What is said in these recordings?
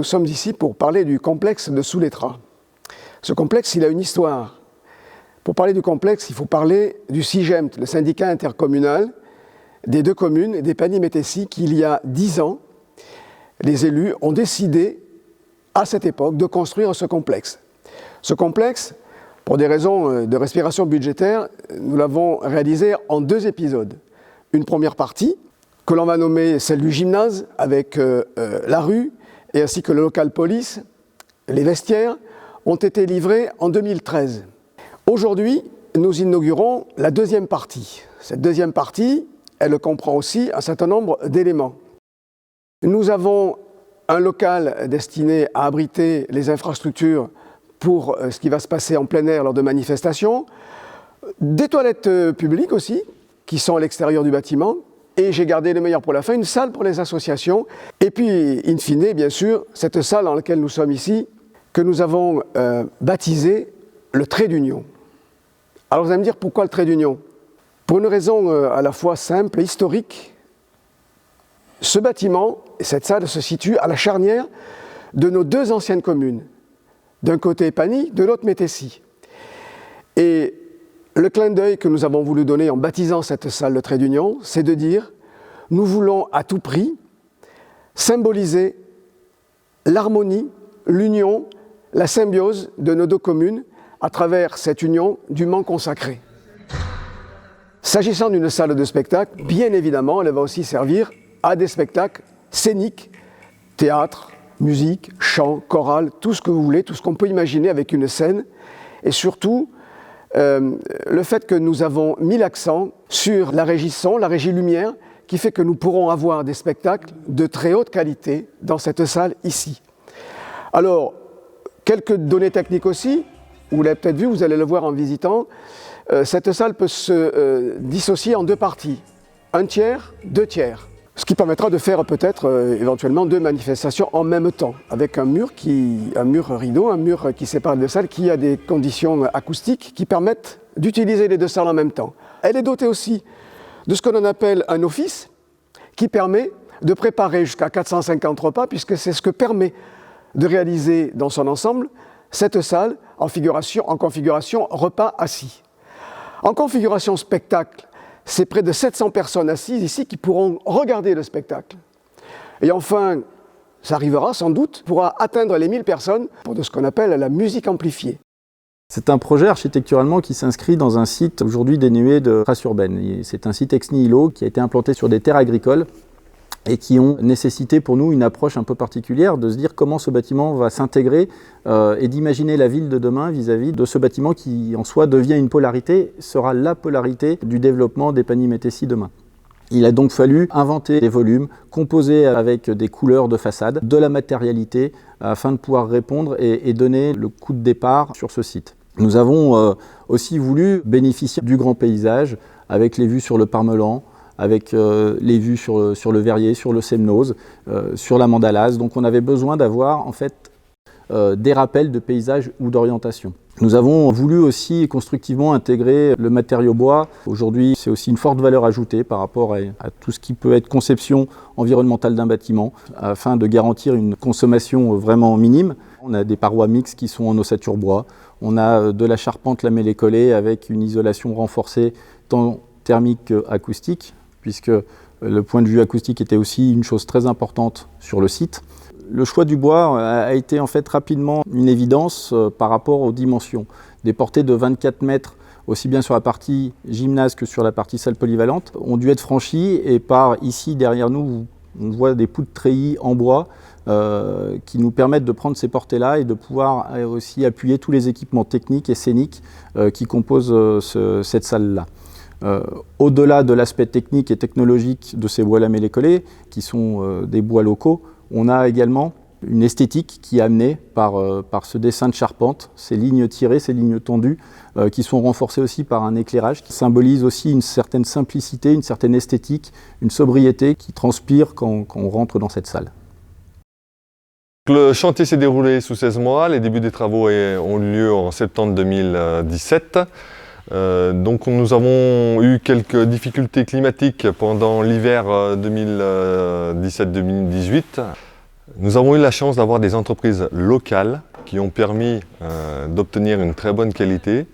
nous sommes ici pour parler du complexe de Souletra. Ce complexe, il a une histoire. Pour parler du complexe, il faut parler du SIGEMT, le syndicat intercommunal des deux communes d'Épagny-Métessy, qu'il y a 10 ans, les élus ont décidé, à cette époque, de construire ce complexe. Ce complexe, pour des raisons de respiration budgétaire, nous l'avons réalisé en 2 épisodes. Une première partie, que l'on va nommer celle du gymnase, avec la rue, et ainsi que le local police, les vestiaires, ont été livrés en 2013. Aujourd'hui, nous inaugurons la 2e partie. Cette 2e partie, elle comprend aussi un certain nombre d'éléments. Nous avons un local destiné à abriter les infrastructures pour ce qui va se passer en plein air lors de manifestations, des toilettes publiques aussi, qui sont à l'extérieur du bâtiment, et j'ai gardé le meilleur pour la fin, une salle pour les associations, et puis, in fine, bien sûr, cette salle dans laquelle nous sommes ici, que nous avons baptisée le Trait d'Union. Alors vous allez me dire, pourquoi le Trait d'Union ? Pour une raison à la fois simple et historique. Ce bâtiment, cette salle se situe à la charnière de nos 2 anciennes communes. D'un côté Épagny, de l'autre Métessy. Et le clin d'œil que nous avons voulu donner en baptisant cette salle le Trait d'Union, c'est de dire, nous voulons à tout prix symboliser l'harmonie, l'union, la symbiose de nos 2 communes à travers cette union dûment consacrée. S'agissant d'une salle de spectacle, bien évidemment, elle va aussi servir à des spectacles scéniques, théâtre, musique, chant, chorale, tout ce que vous voulez, tout ce qu'on peut imaginer avec une scène. Et surtout, le fait que nous avons mis l'accent sur la régie son, la régie lumière, qui fait que nous pourrons avoir des spectacles de très haute qualité dans cette salle ici. Alors, quelques données techniques aussi. Vous l'avez peut-être vu, vous allez le voir en visitant, cette salle peut se dissocier en 2 parties, 1 tiers, 2 tiers. Ce qui permettra de faire peut-être éventuellement 2 manifestations en même temps, avec un mur rideau, un mur qui sépare les 2 salles, qui a des conditions acoustiques qui permettent d'utiliser les 2 salles en même temps. Elle est dotée aussi de ce que l'on appelle un office, qui permet de préparer jusqu'à 450 repas, puisque c'est ce que permet de réaliser dans son ensemble cette salle en configuration repas assis. En configuration spectacle, c'est près de 700 personnes assises ici qui pourront regarder le spectacle. Et enfin, ça arrivera sans doute, pourra atteindre les 1000 personnes pour de ce qu'on appelle la musique amplifiée. C'est un projet architecturalement qui s'inscrit dans un site aujourd'hui dénué de traces urbaines. C'est un site ex nihilo qui a été implanté sur des terres agricoles et qui ont nécessité pour nous une approche un peu particulière de se dire comment ce bâtiment va s'intégrer et d'imaginer la ville de demain vis-à-vis de ce bâtiment qui en soi devient une polarité, sera la polarité du développement d'Épagny-Métessy demain. Il a donc fallu inventer des volumes, composer avec des couleurs de façade, de la matérialité, afin de pouvoir répondre et donner le coup de départ sur ce site. Nous avons aussi voulu bénéficier du grand paysage avec les vues sur le Parmelan, avec les vues sur le Verrier, sur le Semnoz, sur la Mandalase. Donc on avait besoin d'avoir en fait des rappels de paysage ou d'orientation. Nous avons voulu aussi constructivement intégrer le matériau bois. Aujourd'hui, c'est aussi une forte valeur ajoutée par rapport à tout ce qui peut être conception environnementale d'un bâtiment, afin de garantir une consommation vraiment minime. On a des parois mixtes qui sont en ossature bois. On a de la charpente lamellée collée avec une isolation renforcée tant thermique qu'acoustique, puisque le point de vue acoustique était aussi une chose très importante sur le site. Le choix du bois a été en fait rapidement une évidence par rapport aux dimensions. Des portées de 24 mètres, aussi bien sur la partie gymnase que sur la partie salle polyvalente, ont dû être franchies et par ici derrière nous, on voit des poutres treillis en bois qui nous permettent de prendre ces portées-là et de pouvoir aussi appuyer tous les équipements techniques et scéniques qui composent cette salle-là. Au-delà de l'aspect technique et technologique de ces bois lamellés collés, qui sont des bois locaux, on a également une esthétique qui est amenée par ce dessin de charpente, ces lignes tirées, ces lignes tendues, qui sont renforcées aussi par un éclairage qui symbolise aussi une certaine simplicité, une certaine esthétique, une sobriété qui transpire quand on rentre dans cette salle. Le chantier s'est déroulé sous 16 mois, les débuts des travaux ont eu lieu en septembre 2017. Donc nous avons eu quelques difficultés climatiques pendant l'hiver 2017-2018. Nous avons eu la chance d'avoir des entreprises locales qui ont permis d'obtenir une très bonne qualité.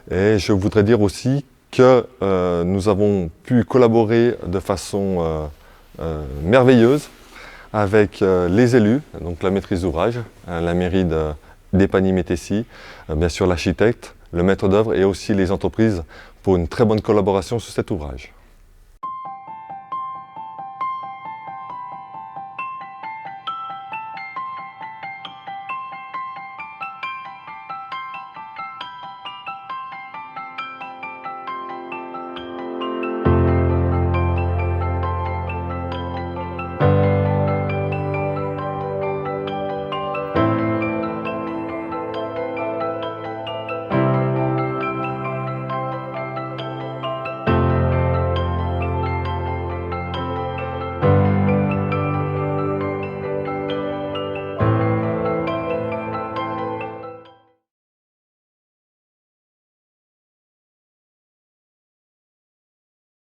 Et je voudrais dire aussi que nous avons pu collaborer de façon merveilleuse avec les élus, donc la maîtrise d'ouvrage, la mairie d'Épagny-Métessy, bien sûr l'architecte, le maître d'œuvre et aussi les entreprises pour une très bonne collaboration sur cet ouvrage.